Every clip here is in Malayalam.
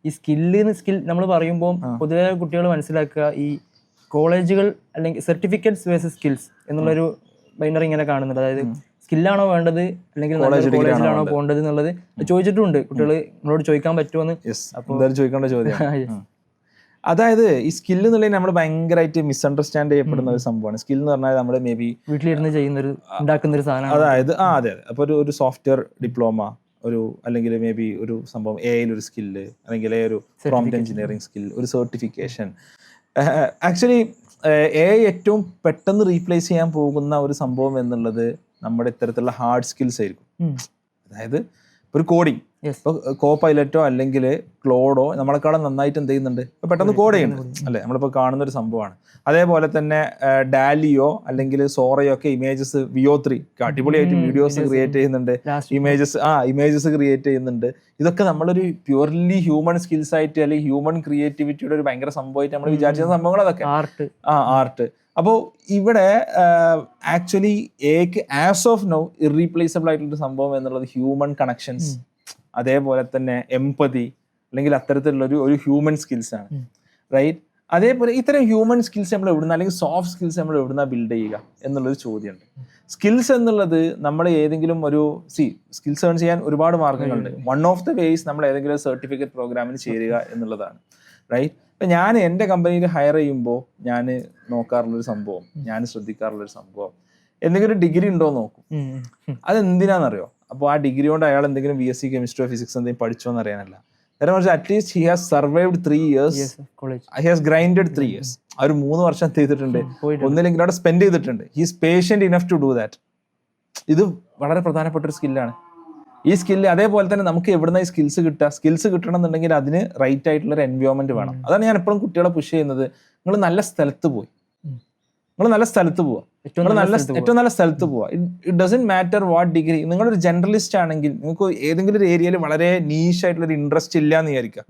ഈ സ്കിൽ നമ്മൾ പറയുമ്പോൾ പൊതുവെ കുട്ടികൾ മനസ്സിലാക്കുക ഈ കോളേജുകൾ അല്ലെങ്കിൽ സർട്ടിഫിക്കറ്റ്സ് വേഴ്സസ് സ്കിൽസ് എന്നുള്ളൊരു ബൈനറി ഇങ്ങനെ കാണുന്നുണ്ട്. അതായത് സ്കില്ലാണോ വേണ്ടത് അല്ലെങ്കിൽ കോളേജിലാണോ പോകേണ്ടത് എന്നുള്ളത് ചോദിച്ചിട്ടുണ്ട് കുട്ടികൾ. നമ്മളോട് ചോദിക്കാൻ പറ്റുമോന്ന് ചോദിക്കേണ്ട ചോദ്യം. അതായത് ഈ സ്കിൽ എന്നുള്ളത് നമ്മൾ ഭയങ്കരമായിട്ട് മിസ്അണ്ടർസ്റ്റാൻഡ് ചെയ്യപ്പെടുന്ന ഒരു സംഭവമാണ്. സ്കിൽ എന്ന് പറഞ്ഞാൽ നമ്മൾ മേ ബി വീട്ടിലിരുന്ന് ഉണ്ടാക്കുന്ന ഒരു സാധനം. അതായത് അതെ അപ്പൊ ഒരു സോഫ്റ്റ്വെയർ ഡിപ്ലോമ അല്ലെങ്കിൽ മേ ബി ഒരു സംഭവം ഒരു സ്കില്ല് അല്ലെങ്കിൽ ഒരു പ്രോംപ്റ്റ് എഞ്ചിനീയറിംഗ് സ്കിൽ, ഒരു സർട്ടിഫിക്കേഷൻ. ആക്ച്വലി ഏറ്റവും പെട്ടെന്ന് റീപ്ലേസ് ചെയ്യാൻ പോകുന്ന ഒരു സംഭവം എന്നുള്ളത് നമ്മുടെ ഇത്തരത്തിലുള്ള ഹാർഡ് സ്കിൽസ് ആയിരിക്കും. അതായത് ഒരു കോഡിങ്, ഇപ്പൊ കോ പൈലറ്റോ അല്ലെങ്കിൽ ക്ലോഡോ നമ്മളെക്കാളും നന്നായിട്ട് എന്ത് ചെയ്യുന്നുണ്ട്, ഇപ്പൊ പെട്ടെന്ന് കോഡ് ചെയ്യുന്നുണ്ട് അല്ലെ, നമ്മളിപ്പോ കാണുന്ന ഒരു സംഭവമാണ്. അതേപോലെ തന്നെ ഡാലിയോ അല്ലെങ്കിൽ സോറയോ ഒക്കെ ഇമേജസ് VO3 അടിപൊളിയായിട്ട് വീഡിയോസ് ക്രിയേറ്റ് ചെയ്യുന്നുണ്ട്, ഇമേജസ് ക്രിയേറ്റ് ചെയ്യുന്നുണ്ട്. ഇതൊക്കെ നമ്മളൊരു പ്യൂർലി ഹ്യൂമൺ സ്കിൽസ് ആയിട്ട് അല്ലെങ്കിൽ ഹ്യൂമൻ ക്രിയേറ്റിവിറ്റിയുടെ ഒരു ഭയങ്കര സംഭവമായിട്ട് നമ്മൾ വിചാരിച്ച സംഭവങ്ങൾ അതൊക്കെ ആർട്ട്. അപ്പോൾ ഇവിടെ actually as of now irreplaceable ആയിട്ടുള്ള സംഭവം എന്നുള്ളത് ഹ്യൂമൻ കണക്ഷൻസ്, അതേപോലെ തന്നെ എംപതി അല്ലെങ്കിൽ അത്തരത്തിലുള്ള ഒരു ഹ്യൂമൻ സ്കിൽസ് ആണ്, റൈറ്റ്? അതേപോലെ ഇത്തരം ഹ്യൂമൻ സ്കിൽസ് നമ്മൾ എവിടുന്ന അല്ലെങ്കിൽ സോഫ്റ്റ് സ്കിൽസ് നമ്മൾ എവിടുന്ന ബിൽഡ് ചെയ്യുക എന്നുള്ളൊരു ചോദ്യമുണ്ട്. സ്കിൽസ് എന്നുള്ളത് നമ്മൾ ഏതെങ്കിലും ഒരു സ്കിൽസ് ഏൺ ചെയ്യാൻ ഒരുപാട് മാർഗങ്ങളുണ്ട്. വൺ ഓഫ് ദ വേസ് നമ്മൾ ഏതെങ്കിലും സർട്ടിഫിക്കറ്റ് പ്രോഗ്രാമിന് ചേരുക എന്നുള്ളതാണ്, റൈറ്റ്? ഇപ്പം ഞാൻ എൻ്റെ കമ്പനിയിൽ ഹയർ ചെയ്യുമ്പോൾ ഞാൻ നോക്കാറുള്ളൊരു സംഭവം, ഞാൻ ശ്രദ്ധിക്കാറുള്ളൊരു സംഭവം, എന്തെങ്കിലും ഡിഗ്രി ഉണ്ടോ എന്ന് നോക്കും. അതെന്തിനാണെന്നറിയോ? അപ്പോൾ ആ ഡിഗ്രി കൊണ്ട് അയാൾ എന്തെങ്കിലും BSc കെമിസ്ട്രിയോ ഫിസിക്സ് എന്തെങ്കിലും പഠിച്ചോ എന്ന് അറിയാനല്ല. നേരെ മറിച്ച് at least he has survived 3 years, he has grinded 3 years. ആ ഒരു 3 വർഷം ചെയ്തിട്ടുണ്ട്, ഒന്നില്ലെങ്കിൽ അവിടെ സ്പെൻഡ് ചെയ്തിട്ടുണ്ട്. He is patient enough to do that. ഇത് വളരെ പ്രധാനപ്പെട്ട ഒരു സ്കില്ലാണ് ഈ സ്കില്ല്. അതേപോലെ തന്നെ നമുക്ക് എവിടുന്ന ഈ സ്കിൽസ് കിട്ടണം എന്നുണ്ടെങ്കിൽ അതിന് റൈറ്റ് ആയിട്ടുള്ള ഒരു എൻവയോൺമെന്റ് വേണം. അതാണ് ഞാൻ എപ്പോഴും കുട്ടികളെ പുഷ് ചെയ്യുന്നത്. നിങ്ങൾ നല്ല സ്ഥലത്ത് പോവുക, ഏറ്റവും നല്ല സ്ഥലത്ത് പോവുക. It doesn't matter what degree. നിങ്ങളൊരു ജനറലിസ്റ്റ് ആണെങ്കിൽ നിങ്ങൾക്ക് ഏതെങ്കിലും ഒരു ഏരിയയിൽ വളരെ നീഷ് ആയിട്ടുള്ള ഒരു ഇൻട്രസ്റ്റ് ഇല്ല എന്ന് വിചാരിക്കുക,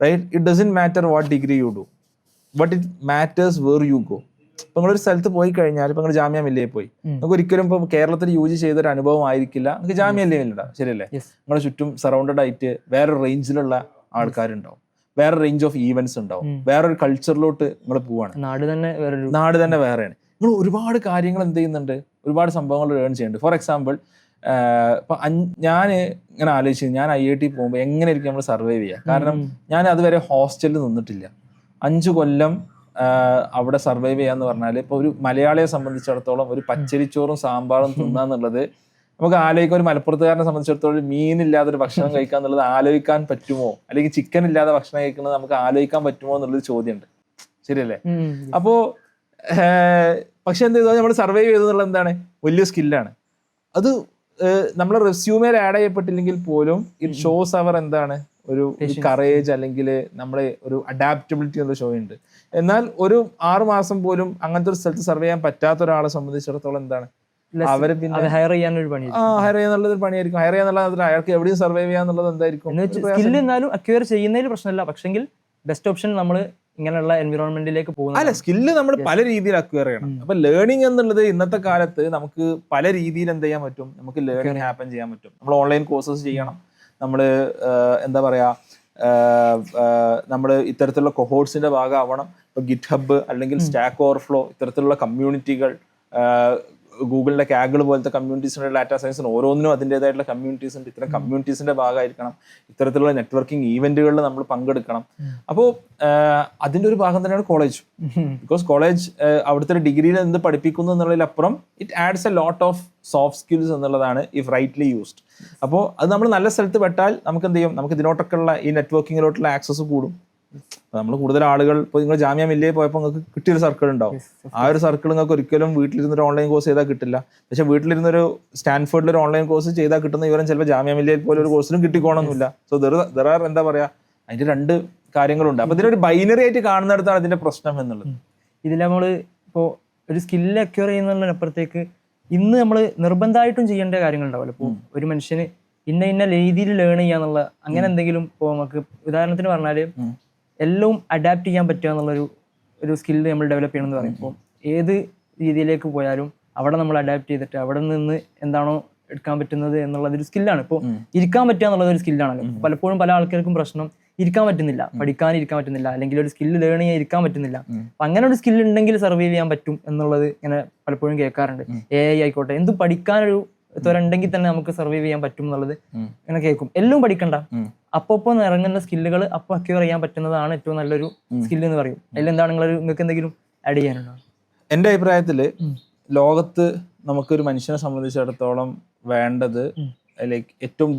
right? It doesn't matter what degree you do, but it matters where you go. ഇപ്പൊ നിങ്ങളൊരു സ്ഥലത്ത് പോയി കഴിഞ്ഞാൽ, ഇപ്പൊ നിങ്ങൾ ജാമ്യ മില്ലയിൽ പോയി, നിങ്ങൾക്ക് ഒരിക്കലും ഇപ്പൊ കേരളത്തിൽ UG ചെയ്തൊരു അനുഭവം ആയിരിക്കില്ല നിങ്ങൾക്ക് ജാമ്യ മില്ലയിലുണ്ടാവും, ശരിയല്ലേ? നിങ്ങളുടെ ചുറ്റും സറൗണ്ടഡ് ആയിട്ട് വേറൊരു റേഞ്ചിലുള്ള ആൾക്കാരുണ്ടാവും, വേറെ റേഞ്ച് ഓഫ് ഈവൻസ് ഉണ്ടാവും, വേറൊരു കൾച്ചറിലോട്ട് നിങ്ങൾ പോവാണ്. നാട് തന്നെ വേറെയാണ്. നിങ്ങൾ ഒരുപാട് കാര്യങ്ങൾ എന്ത് ചെയ്യുന്നുണ്ട്, ഒരുപാട് സംഭവങ്ങൾ ലേൺ ചെയ്യുന്നുണ്ട്. ഫോർ എക്സാമ്പിൾ, ഇപ്പൊ ഞാൻ ഇങ്ങനെ ആലോചിച്ചു, ഞാൻ IIT പോകുമ്പോൾ എങ്ങനെയായിരിക്കും നമ്മൾ സർവൈവ് ചെയ്യുക? കാരണം ഞാൻ അതുവരെ ഹോസ്റ്റലിൽ നിന്നിട്ടില്ല. 5 കൊല്ലം അവിടെ സർവൈവ് ചെയ്യാന്ന് പറഞ്ഞാൽ, ഇപ്പൊ ഒരു മലയാളിയെ സംബന്ധിച്ചിടത്തോളം ഒരു പച്ചരിച്ചോറും സാമ്പാറും തിന്നാന്നുള്ളത് നമുക്ക് ആലോചിക്കാം. ഒരു മലപ്പുറത്തുകാരനെ സംബന്ധിച്ചിടത്തോളം മീനില്ലാതൊരു ഭക്ഷണം കഴിക്കുക എന്നുള്ളത് ആലോചിക്കാൻ പറ്റുമോ, അല്ലെങ്കിൽ ചിക്കൻ ഇല്ലാതെ ഭക്ഷണം കഴിക്കുന്നത് നമുക്ക് ആലോചിക്കാൻ പറ്റുമോ എന്നുള്ളൊരു ചോദ്യമുണ്ട്, ശരിയല്ലേ? അപ്പോ പക്ഷെ എന്ത് ചെയ്താൽ നമ്മൾ സർവൈവ് ചെയ്തെന്നുള്ളത് എന്താണ്, വലിയ സ്കില്ലാണ്. അത് നമ്മളെ റെസ്യൂമേൽ ആഡ് ചെയ്യപ്പെട്ടില്ലെങ്കിൽ പോലും ഇറ്റ് ഷോസ് അവർ എന്താണ് ഒരു കറേജ് അല്ലെങ്കിൽ നമ്മളെ ഒരു അഡാപ്റ്റബിലിറ്റി എന്നുള്ള ഷോ ഉണ്ട്. എന്നാൽ ഒരു 6 മാസം പോലും അങ്ങനത്തെ ഒരു സ്ഥലത്ത് സർവൈവ് ചെയ്യാൻ പറ്റാത്ത ഒരാളെ സംബന്ധിച്ചിടത്തോളം എന്താണ്, അവര് പിന്നെ ഹയർ ചെയ്യാനുള്ളൊരു പണിയായിരിക്കും. ഹയർ ചെയ്യാന്നുള്ളത് അയാൾക്ക് എവിടെയും സർവൈവ് ചെയ്യാന്നുള്ളത് എന്തായിരിക്കും? അക്വയർ ചെയ്യുന്നതിൽ പ്രശ്നമില്ല, പക്ഷെങ്കിൽ ബെസ്റ്റ് ഓപ്ഷൻ നമ്മൾ ഇങ്ങനെയുള്ള എൻവിറോൺമെന്റിലേക്ക് പോകുന്നത്. അല്ല, സ്കില്ല് നമ്മൾ പല രീതിയിൽ അക്വയർ ചെയ്യണം. അപ്പൊ ലേണിംഗ് എന്നുള്ളത് ഇന്നത്തെ കാലത്ത് നമുക്ക് പല രീതിയിൽ എന്ത് ചെയ്യാൻ പറ്റും, നമുക്ക് ലേണിംഗ് ഹാപ്പൻ ചെയ്യാൻ പറ്റും. നമ്മൾ ഓൺലൈൻ കോഴ്സസ് ചെയ്യണം, നമ്മൾ എന്താ പറയാ, നമ്മൾ ഇത്തരത്തിലുള്ള കൊഹോർട്സിന്റെ ഭാഗമാവണം. ഇപ്പൊ ഗിറ്റ്ഹബ് അല്ലെങ്കിൽ സ്റ്റാക്ക് ഓവർഫ്ലോ ഇത്തരത്തിലുള്ള കമ്മ്യൂണിറ്റികൾ, ഗൂഗിളിന്റെ കാഗിൾ പോലത്തെ കമ്മ്യൂണിറ്റീസിന്റെ ഡാറ്റാ സയൻസിന് ഓരോന്നിനും അതിൻ്റെതായിട്ടുള്ള കമ്മ്യൂണിറ്റീസ് ഉണ്ട്. ഇത്തരം കമ്മ്യൂണിറ്റീസിന്റെ ഭാഗമായിരിക്കണം. ഇത്തരത്തിലുള്ള നെറ്റ്വർക്കിംഗ് ഈവന്റുകളിൽ നമ്മൾ പങ്കെടുക്കണം. അപ്പോൾ അതിന്റെ ഒരു ഭാഗം തന്നെയാണ് കോളേജ്. ബിക്കോസ് കോളേജ് അവിടുത്തെ ഡിഗ്രിയിൽ എന്ത് പഠിപ്പിക്കുന്നു എന്നുള്ളതിലപ്പുറം it adds a lot of soft skills എന്നുള്ളതാണ് ഇഫ് റൈറ്റ്ലി യൂസ്ഡ്. അപ്പോൾ അത് നമ്മൾ നല്ല സ്ഥലത്ത് പെട്ടാൽ നമുക്ക് എന്ത് ചെയ്യും, നമുക്ക് ഇതിനോട്ടൊക്കെയുള്ള ഈ നെറ്റ്വർക്കിങ്ങിലോട്ടുള്ള ആക്സസ് കൂടും. നമ്മൾ കൂടുതൽ ആളുകൾ, ഇപ്പോൾ നിങ്ങൾ ജാമ്യ മില്ലയിൽ പോയപ്പോൾ നിങ്ങൾക്ക് കിട്ടിയൊരു സർക്കിൾ ഉണ്ടാവും. ആ ഒരു സർക്കിൾ നിങ്ങൾക്ക് ഒരിക്കലും വീട്ടിലിരുന്നൊരു ഓൺലൈൻ കോഴ്സ് ചെയ്താൽ കിട്ടില്ല. പക്ഷെ വീട്ടിലിരുന്നൊരു സ്റ്റാൻഫോർഡിൽ ഒരു ഓൺലൈൻ കോഴ്സ് ചെയ്താൽ കിട്ടുന്ന വിവരം ചിലപ്പോൾ ജാമ്യ മില്ലയിൽ പോലെ ഒരു കോഴ്സിനും കിട്ടിക്കോണമെന്നില്ല. സോ ദർ ആർ എന്താ പറയാ, അതിന്റെ 2 കാര്യങ്ങളുണ്ട്. അപ്പൊ ഇതിനൊരു ബൈനറി ആയിട്ട് കാണുന്നിടത്താണ് ഇതിന്റെ പ്രശ്നം എന്നുള്ളത്. ഇതിൽ നമ്മൾ ഇപ്പോൾ ഒരു സ്കില്ല് അക്വയർ ചെയ്യുന്നതിനപ്പുറത്തേക്ക് ഇന്ന് നമ്മൾ നിർബന്ധമായിട്ടും ചെയ്യേണ്ട കാര്യങ്ങളുണ്ടാവുമല്ലോ. ഇപ്പോൾ ഒരു മനുഷ്യന് ഇന്ന രീതിയിൽ ലേൺ ചെയ്യാന്നുള്ള അങ്ങനെ എന്തെങ്കിലും, ഇപ്പോൾ നമുക്ക് ഉദാഹരണത്തിന് പറഞ്ഞാൽ എല്ലാം അഡാപ്റ്റ് ചെയ്യാൻ പറ്റുക എന്നുള്ളൊരു സ്കില്ല് നമ്മൾ ഡെവലപ്പ് ചെയ്യണമെന്ന് പറയുമ്പോൾ ഏത് രീതിയിലേക്ക് പോയാലും അവിടെ നമ്മൾ അഡാപ്റ്റ് ചെയ്തിട്ട് അവിടെ നിന്ന് എന്താണോ എടുക്കാൻ പറ്റുന്നത് എന്നുള്ളതൊരു സ്കില്ലാണ്. ഇപ്പോൾ ഇരിക്കാൻ പറ്റുക എന്നുള്ളതൊരു സ്കില്ലാണല്ലോ. പലപ്പോഴും പല ആൾക്കാർക്കും പ്രശ്നം ഇരിക്കാൻ പറ്റുന്നില്ല, പഠിക്കാനിരിക്കാൻ പറ്റുന്നില്ല, അല്ലെങ്കിൽ ഒരു സ്കില്ല് ലേൺ ചെയ്യാൻ ഇരിക്കാൻ പറ്റുന്നില്ല. അപ്പൊ അങ്ങനെ ഒരു സ്കില്ല് ഉണ്ടെങ്കിൽ സർവൈവ് ചെയ്യാൻ പറ്റും എന്നുള്ളത് ഇങ്ങനെ പലപ്പോഴും കേൾക്കാറുണ്ട്. AI ആയിക്കോട്ടെ, എന്തും പഠിക്കാനൊരു ഉണ്ടെങ്കിൽ തന്നെ നമുക്ക് സർവൈവ് ചെയ്യാൻ പറ്റും എന്നുള്ളത് ഇങ്ങനെ കേൾക്കും. എല്ലാം പഠിക്കണ്ട, അപ്പൊ ഇറങ്ങുന്ന സ്കില്ലുകൾ അപ്പൊ അക്യൂർ ചെയ്യാൻ പറ്റുന്നതാണ് ഏറ്റവും നല്ലൊരു സ്കില്ല് എന്ന് പറയും. അതിലെന്താണ് നിങ്ങൾക്ക് എന്തെങ്കിലും ആഡ് ചെയ്യാനുണ്ടോ? എൻ്റെ അഭിപ്രായത്തില് ലോകത്ത് നമുക്കൊരു മനുഷ്യനെ സംബന്ധിച്ചിടത്തോളം വേണ്ടത് ലൈക്ക് ഏറ്റവും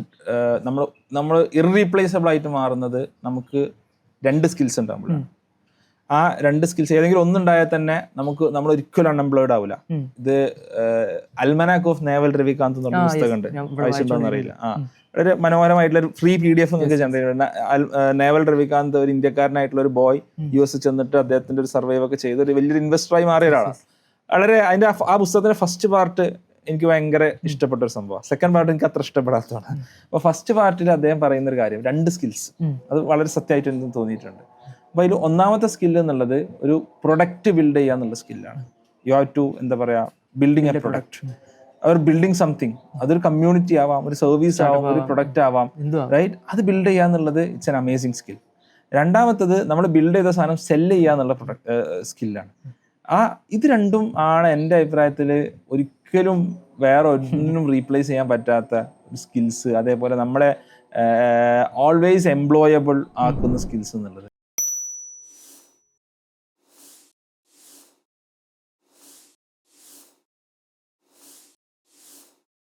നമ്മൾ ഇറീപ്ലേസബിൾ ആയിട്ട് മാറുന്നത് നമുക്ക് 2 സ്കിൽസ് ഉണ്ടാകുമ്പോഴാണ്. ആ 2 സ്കിൽസ് ഏതെങ്കിലും ഒന്നുണ്ടായാൽ തന്നെ നമ്മൾ ഒരിക്കലും അൺഎംപ്ലോയിഡ് ആവില്ല. ഇത് അൽമനാക് ഓഫ് നേവൽ രവികാന്ത് എന്ന് പറഞ്ഞ പുസ്തകമുണ്ട്, വായിച്ചിട്ടുണ്ടോന്ന് അറിയില്ല. വളരെ മനോഹരമായിട്ടുള്ള ഒരു ഫ്രീ PDF നിങ്ങൾക്ക് ജനറേറ്റ് ചെയ്യുന്നത്. നേവൽ രവികാന്ത് ഒരു ഇന്ത്യക്കാരനായിട്ടുള്ള ഒരു ബോയ് US ചെന്നിട്ട് അദ്ദേഹത്തിന്റെ ഒരു സർവൈവ് ഒക്കെ ചെയ്ത് ഒരു വലിയൊരു ഇൻവെസ്റ്ററായി മാറിയ ഒരാളാണ്. വളരെ അതിന്റെ ആ പുസ്തകത്തിന്റെ ഫസ്റ്റ് പാർട്ട് എനിക്ക് ഭയങ്കര ഇഷ്ടപ്പെട്ട ഒരു സംഭവം. സെക്കൻഡ് പാർട്ട് എനിക്ക് അത്ര ഇഷ്ടപ്പെടാത്തതാണ്. അപ്പൊ ഫസ്റ്റ് പാർട്ടിൽ അദ്ദേഹം പറയുന്ന ഒരു കാര്യം 2 സ്കിൽസ്, അത് വളരെ സത്യമായിട്ട് എനിക്ക് തോന്നിയിട്ടുണ്ട്. അപ്പൊ അതിൽ ഒന്നാമത്തെ സ്കില്ല് എന്നുള്ളത് ഒരു പ്രൊഡക്റ്റ് ബിൽഡ് ചെയ്യുക എന്നുള്ള സ്കില്ലാണ്. യു ഹാവ് ടു എന്താ പറയാ ബിൽഡിങ് എ പ്രൊഡക്റ്റ്, അവർ ബിൽഡിങ് സംതിങ്. അതൊരു കമ്മ്യൂണിറ്റി ആവാം, ഒരു സർവീസ് ആവാം, ഒരു പ്രൊഡക്റ്റ് ആവാം, റൈറ്റ്? അത് ബിൽഡ് ചെയ്യുക എന്നുള്ളത് ഇറ്റ്സ് എൻ അമേസിങ് സ്കിൽ. രണ്ടാമത്തത് നമ്മൾ ബിൽഡ് ചെയ്ത സാധനം സെല്ല് ചെയ്യുക എന്നുള്ള സ്കില്ലാണ്. ഇത് രണ്ടും ആണ് എൻ്റെ അഭിപ്രായത്തിൽ ഒരിക്കലും വേറെ ഒന്നും റീപ്ലേസ് ചെയ്യാൻ പറ്റാത്ത സ്കിൽസ്. അതേപോലെ നമ്മളെ ഓൾവേസ് എംപ്ലോയബിൾ ആക്കുന്ന സ്കിൽസ് എന്നുള്ളത്.